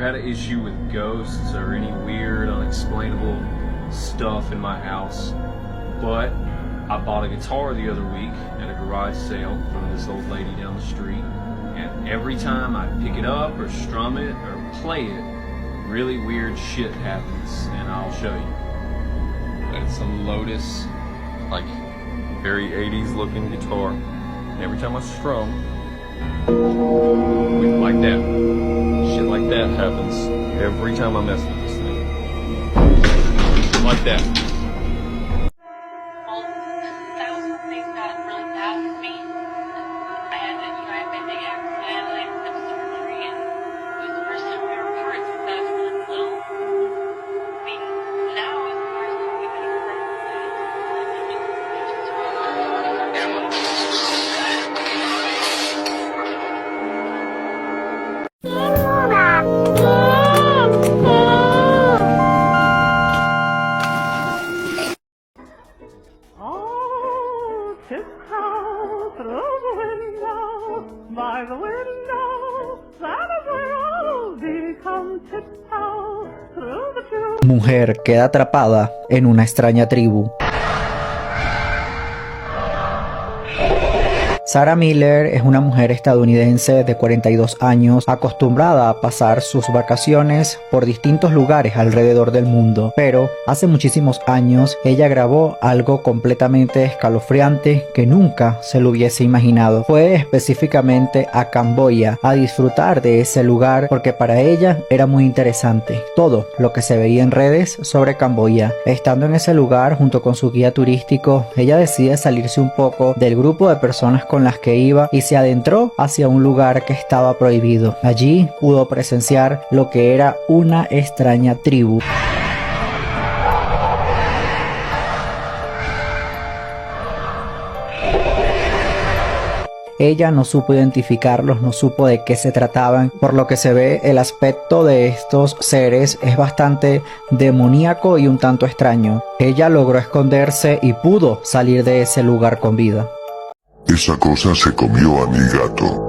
had an issue with ghosts or any weird, unexplainable stuff in my house, but I bought a guitar the other week at a garage sale from this old lady down the street, and every time I pick it up or strum it or play it, really weird shit happens, and I'll show you. It's a Lotus, like, very 80s looking guitar, and every time I strum, like that, shit like that happens every time I mess with this thing. Like that. Mujer queda atrapada en una extraña tribu. Sarah Miller es una mujer estadounidense de 42 años acostumbrada a pasar sus vacaciones por distintos lugares alrededor del mundo, pero hace muchísimos años ella grabó algo completamente escalofriante que nunca se lo hubiese imaginado. Fue específicamente a Camboya a disfrutar de ese lugar porque para ella era muy interesante todo lo que se veía en redes sobre Camboya. Estando en ese lugar junto con su guía turístico, ella decide salirse un poco del grupo de personas con las que iba y se adentró hacia un lugar que estaba prohibido. Allí pudo presenciar lo que era una extraña tribu. Ella no supo identificarlos, no supo de qué se trataban, por lo que se ve el aspecto de estos seres es bastante demoníaco y un tanto extraño. Ella logró esconderse y pudo salir de ese lugar con vida. Esa cosa se comió a mi gato.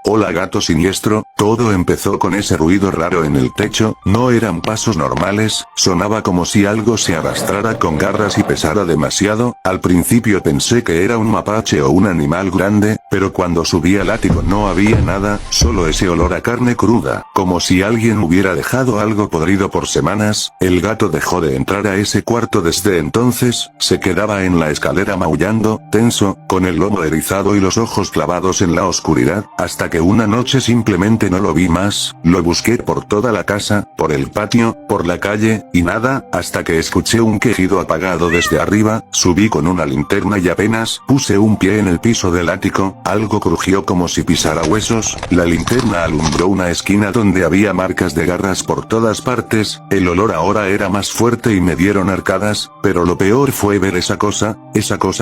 Hola gato siniestro, todo empezó con ese ruido raro en el techo, no eran pasos normales, sonaba como si algo se arrastrara con garras y pesara demasiado. Al principio pensé que era un mapache o un animal grande, pero cuando subí al ático no había nada, solo ese olor a carne cruda, como si alguien hubiera dejado algo podrido por semanas. El gato dejó de entrar a ese cuarto desde entonces, se quedaba en la escalera maullando, tenso, con el lomo erizado y los ojos clavados en la oscuridad, hasta que una noche simplemente no lo vi más. Lo busqué por toda la casa, por el patio, por la calle, y nada, hasta que escuché un quejido apagado desde arriba. Subí con una linterna y apenas puse un pie en el piso del ático, algo crujió como si pisara huesos. La linterna alumbró una esquina donde había marcas de garras por todas partes. El olor ahora era más fuerte y me dieron arcadas, pero lo peor fue ver esa cosa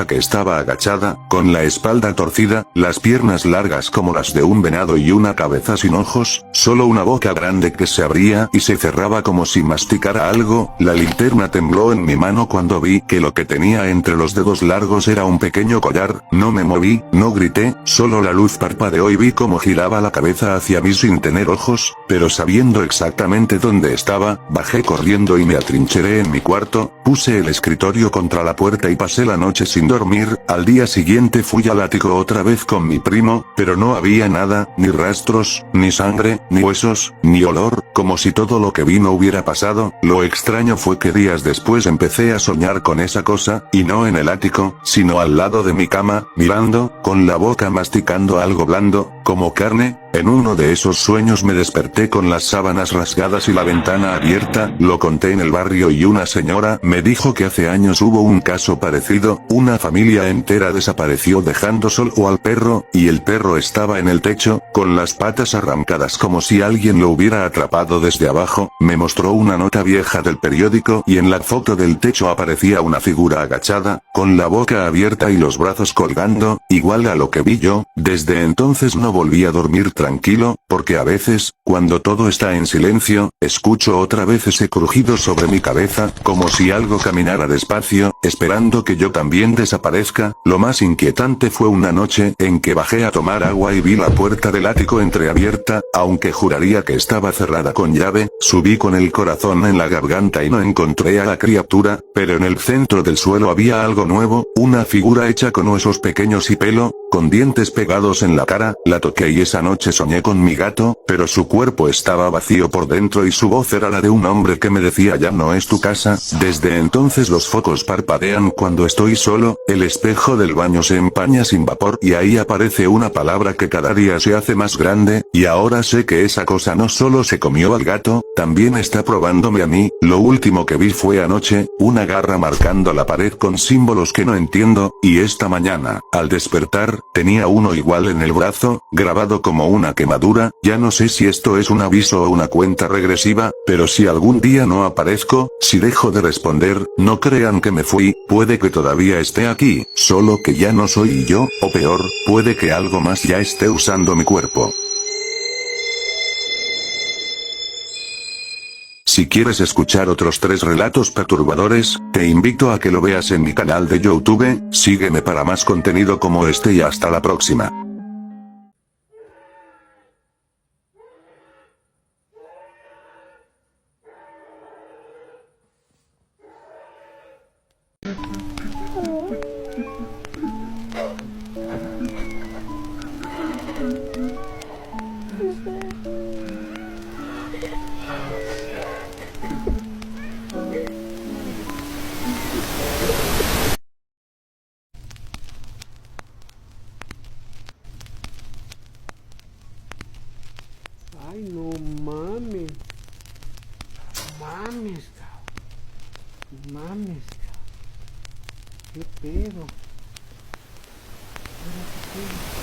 que estaba agachada, con la espalda torcida, las piernas largas como las de un venado y una cabeza sin ojos, solo una boca grande que se abría y se cerraba como si masticara algo. La linterna tembló en mi mano cuando vi que lo que tenía entre los dedos largos era un pequeño collar. No me moví, no grité, solo la luz parpadeó y vi cómo giraba la cabeza hacia mí sin tener ojos, pero sabiendo exactamente dónde estaba, bajé corriendo y me atrincheré en mi cuarto, puse el escritorio contra la puerta y pasé la noche sin dormir. Al día siguiente fui al ático otra vez con mi primo, pero no había nada, ni rastros, ni sangre, ni huesos, ni olor, como si todo lo que vi no hubiera pasado. Lo extraño fue que días después empecé a soñar con esa cosa, y no en el ático, sino al lado de mi cama, mirando, con la boca masticando algo blando, como carne. En uno de esos sueños me desperté con las sábanas rasgadas y la ventana abierta. Lo conté en el barrio y una señora me dijo que hace años hubo un caso parecido, una familia entera desapareció dejando solo al perro, y el perro estaba en el techo, con las patas arrancadas como si alguien lo hubiera atrapado desde abajo. Me mostró una nota vieja del periódico y en la foto del techo aparecía una figura agachada, con la boca abierta y los brazos colgando, igual a lo que vi yo. Desde entonces no volví a dormir tranquilo, porque a veces, cuando todo está en silencio, escucho otra vez ese crujido sobre mi cabeza, como si algo caminara despacio, esperando que yo también desaparezca. Lo más inquietante fue una noche en que bajé a tomar agua y vi la puerta del ático entreabierta, aunque juraría que estaba cerrada con llave. Subí con el corazón en la garganta y no encontré a la criatura, pero en el centro del suelo había algo nuevo, una figura hecha con huesos pequeños y pelo, con dientes pegados en la cara. La toqué y esa noche soñé con mi gato, pero su cuerpo estaba vacío por dentro y su voz era la de un hombre que me decía: ya no es tu casa. Desde entonces los focos parpadean cuando estoy solo, el espejo del baño se empaña sin vapor y ahí aparece una palabra que cada día se hace más grande, y ahora sé que esa cosa no solo se comió al gato, también está probándome a mí. Lo último que vi fue anoche, una garra marcando la pared con símbolos que no entiendo, y esta mañana, al despertar, tenía uno igual en el brazo, grabado como una quemadura. Ya no sé si esto es un aviso o una cuenta regresiva, pero si algún día no aparezco, si dejo de responder, no crean que me fui, puede que todavía esté aquí, solo que ya no soy yo, o peor, puede que algo más ya esté usando mi cuerpo. Si quieres escuchar otros 3 relatos perturbadores, te invito a que lo veas en mi canal de YouTube. Sígueme para más contenido como este y hasta la próxima. Ay, no mames. Mames, cabrón. Mames, cabrón. ¿Qué pedo? Ahora, ¿qué pedo?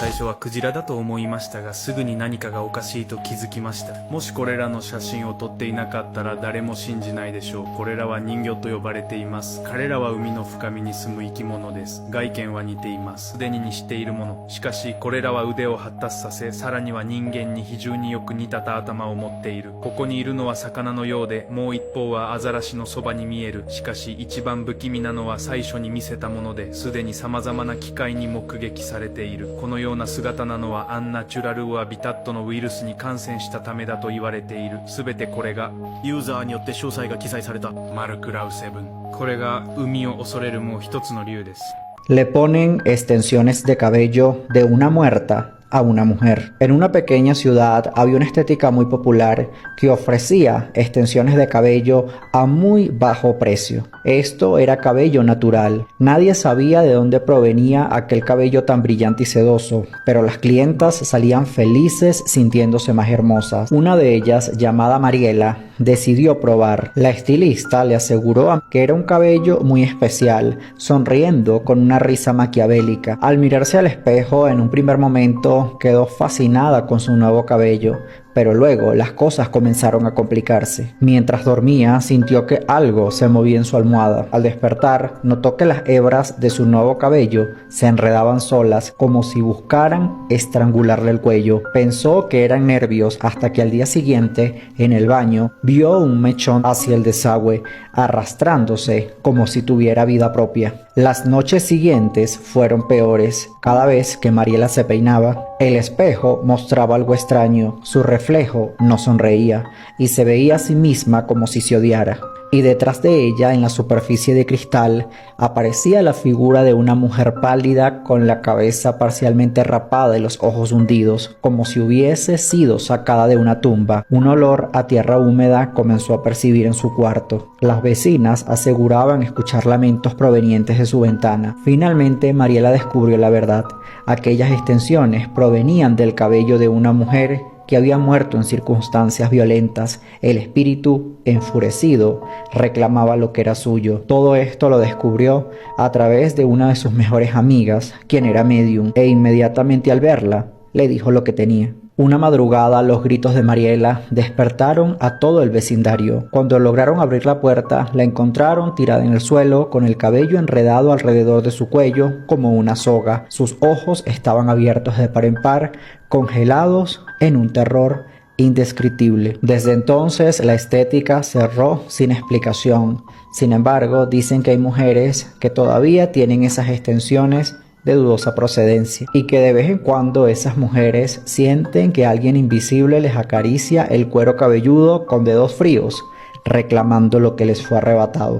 最初はクジラだと思いましたが、すぐに何かがおかしいと気づきました。もしこれらの写真を撮っていなかったら誰も信じないでしょう。これらは人魚と呼ばれています。彼らは海の深みに住む生き物です。外見は似ています。すでに似しているもの。しかしこれらは腕を発達させ、さらには人間に非常によく似た頭を持っている。ここにいるのは魚のようで、もう一方はアザラシのそばに見える。しかし一番不気味なのは最初に見せたもので、すでに様々な機械に目撃されている。このような姿なのはアンナチュラルウアビタットのウイルスに感染したためだと言われている。すべてこれがユーザーによって詳細が記載されたマルクラウセブン。これが海を恐れるもう一つの理由です。Le ponen extensiones de cabello de una muerta a una mujer. En una pequeña ciudad había una estética muy popular que ofrecía extensiones de cabello a muy bajo precio. Esto era cabello natural. Nadie sabía de dónde provenía aquel cabello tan brillante y sedoso, pero las clientas salían felices sintiéndose más hermosas. Una de ellas, llamada Mariela, decidió probar. La estilista le aseguró que era un cabello muy especial, sonriendo con una risa maquiavélica. Al mirarse al espejo, en un primer momento quedó fascinada con su nuevo cabello, pero luego las cosas comenzaron a complicarse. Mientras dormía, sintió que algo se movía en su almohada. Al despertar, notó que las hebras de su nuevo cabello se enredaban solas, como si buscaran estrangularle el cuello. Pensó que eran nervios, hasta que al día siguiente, en el baño, vio un mechón hacia el desagüe, arrastrándose como si tuviera vida propia. Las noches siguientes fueron peores. Cada vez que Mariela se peinaba, el espejo mostraba algo extraño. Su reflejo no sonreía y se veía a sí misma como si se odiara. Y detrás de ella, en la superficie de cristal, aparecía la figura de una mujer pálida con la cabeza parcialmente rapada y los ojos hundidos, como si hubiese sido sacada de una tumba. Un olor a tierra húmeda comenzó a percibir en su cuarto. Las vecinas aseguraban escuchar lamentos provenientes de su ventana. Finalmente, Mariela descubrió la verdad. Aquellas extensiones provenían del cabello de una mujer que había muerto en circunstancias violentas. El espíritu, enfurecido, reclamaba lo que era suyo. Todo esto lo descubrió a través de una de sus mejores amigas, quien era medium, e inmediatamente al verla, le dijo lo que tenía. Una madrugada, los gritos de Mariela despertaron a todo el vecindario. Cuando lograron abrir la puerta, la encontraron tirada en el suelo, con el cabello enredado alrededor de su cuello como una soga. Sus ojos estaban abiertos de par en par, congelados en un terror indescriptible. Desde entonces, la estética cerró sin explicación. Sin embargo, dicen que hay mujeres que todavía tienen esas extensiones de dudosa procedencia y que de vez en cuando esas mujeres sienten que alguien invisible les acaricia el cuero cabelludo con dedos fríos, reclamando lo que les fue arrebatado.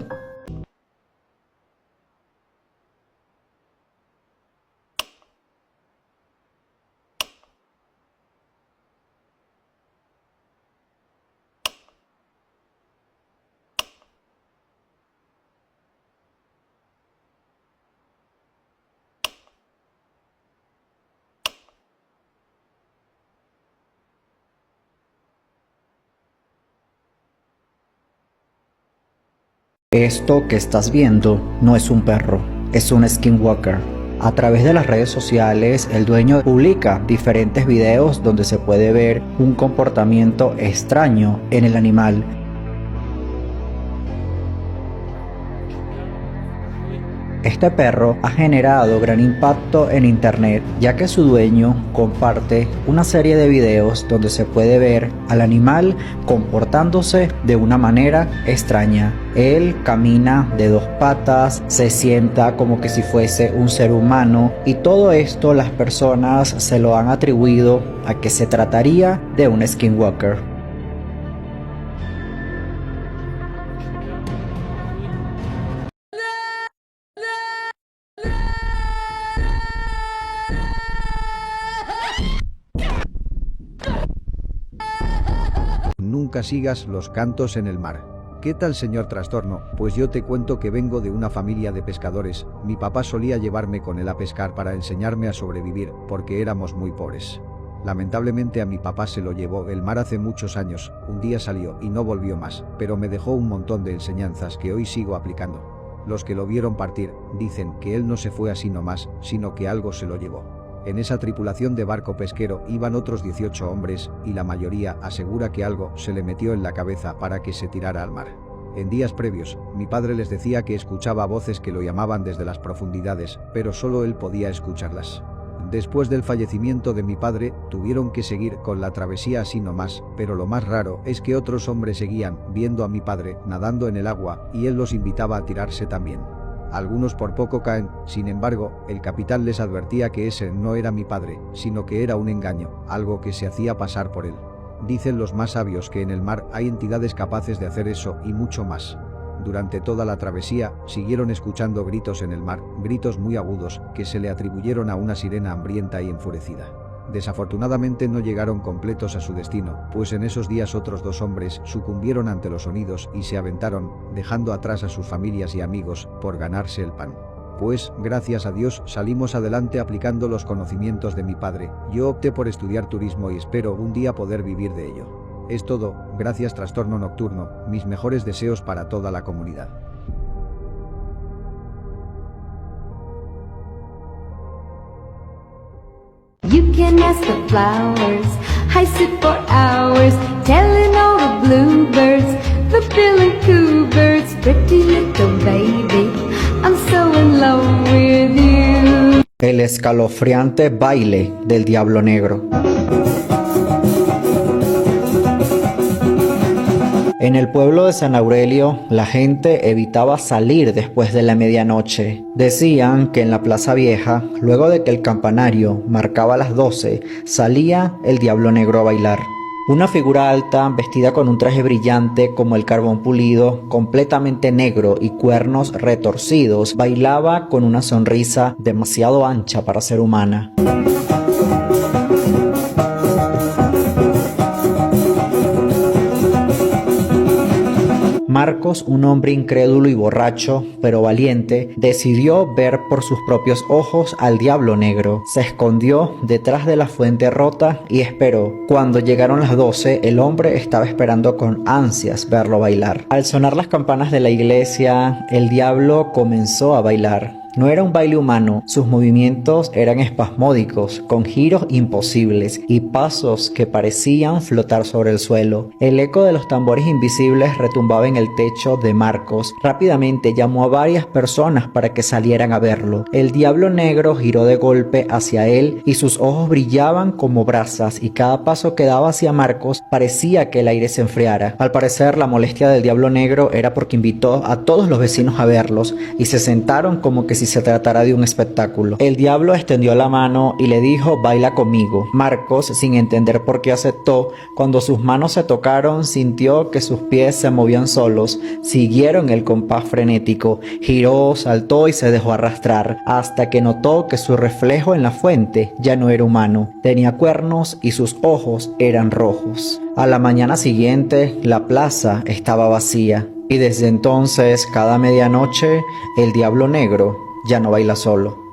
Esto que estás viendo no es un perro, es un skinwalker. A través de las redes sociales, el dueño publica diferentes videos donde se puede ver un comportamiento extraño en el animal. Este perro ha generado gran impacto en internet, ya que su dueño comparte una serie de videos donde se puede ver al animal comportándose de una manera extraña. Él camina de dos patas, se sienta como que si fuese un ser humano, y todo esto las personas se lo han atribuido a que se trataría de un skinwalker. Nunca sigas los cantos en el mar. ¿Qué tal, señor Trastorno? Pues yo te cuento que vengo de una familia de pescadores. Mi papá solía llevarme con él a pescar para enseñarme a sobrevivir, porque éramos muy pobres. Lamentablemente a mi papá se lo llevó el mar hace muchos años. Un día salió y no volvió más, pero me dejó un montón de enseñanzas que hoy sigo aplicando. Los que lo vieron partir dicen que él no se fue así nomás, sino que algo se lo llevó. En esa tripulación de barco pesquero iban otros 18 hombres, y la mayoría asegura que algo se le metió en la cabeza para que se tirara al mar. En días previos, mi padre les decía que escuchaba voces que lo llamaban desde las profundidades, pero solo él podía escucharlas. Después del fallecimiento de mi padre, tuvieron que seguir con la travesía así nomás, pero lo más raro es que otros hombres seguían viendo a mi padre nadando en el agua, y él los invitaba a tirarse también. Algunos por poco caen, sin embargo, el capitán les advertía que ese no era mi padre, sino que era un engaño, algo que se hacía pasar por él. Dicen los más sabios que en el mar hay entidades capaces de hacer eso y mucho más. Durante toda la travesía, siguieron escuchando gritos en el mar, gritos muy agudos, que se le atribuyeron a una sirena hambrienta y enfurecida. Desafortunadamente no llegaron completos a su destino, pues en esos días otros 2 hombres sucumbieron ante los sonidos y se aventaron, dejando atrás a sus familias y amigos, por ganarse el pan. Pues, gracias a Dios, salimos adelante aplicando los conocimientos de mi padre. Yo opté por estudiar turismo y espero un día poder vivir de ello. Es todo, gracias Trastorno Nocturno, mis mejores deseos para toda la comunidad. You can ask the flowers, I sit for hours, telling all the bluebirds, the bill and coo birds, pretty little baby, I'm so in love with you. El escalofriante baile del Diablo Negro. En el pueblo de San Aurelio, la gente evitaba salir después de la medianoche. Decían que en la Plaza Vieja, luego de que el campanario marcaba las 12, salía el Diablo Negro a bailar. Una figura alta, vestida con un traje brillante como el carbón pulido, completamente negro y cuernos retorcidos, bailaba con una sonrisa demasiado ancha para ser humana. Marcos, un hombre incrédulo y borracho, pero valiente, decidió ver por sus propios ojos al diablo negro. Se escondió detrás de la fuente rota y esperó. Cuando llegaron las 12, el hombre estaba esperando con ansias verlo bailar. Al sonar las campanas de la iglesia, el diablo comenzó a bailar. No era un baile humano, sus movimientos eran espasmódicos, con giros imposibles y pasos que parecían flotar sobre el suelo. El eco de los tambores invisibles retumbaba en el techo de Marcos. Rápidamente llamó a varias personas para que salieran a verlo. El diablo negro giró de golpe hacia él y sus ojos brillaban como brasas, y cada paso que daba hacia Marcos parecía que el aire se enfriara. Al parecer, la molestia del diablo negro era porque invitó a todos los vecinos a verlos y se sentaron como que si se tratara de un espectáculo. El diablo extendió la mano y le dijo: baila conmigo. Marcos, sin entender por qué, aceptó. Cuando sus manos se tocaron, sintió que sus pies se movían solos. Siguieron el compás frenético. Giró, saltó y se dejó arrastrar, hasta que notó que su reflejo en la fuente ya no era humano. Tenía cuernos y sus ojos eran rojos. A la mañana siguiente, la plaza estaba vacía, y desde entonces, cada medianoche, el diablo negro ya no baila solo.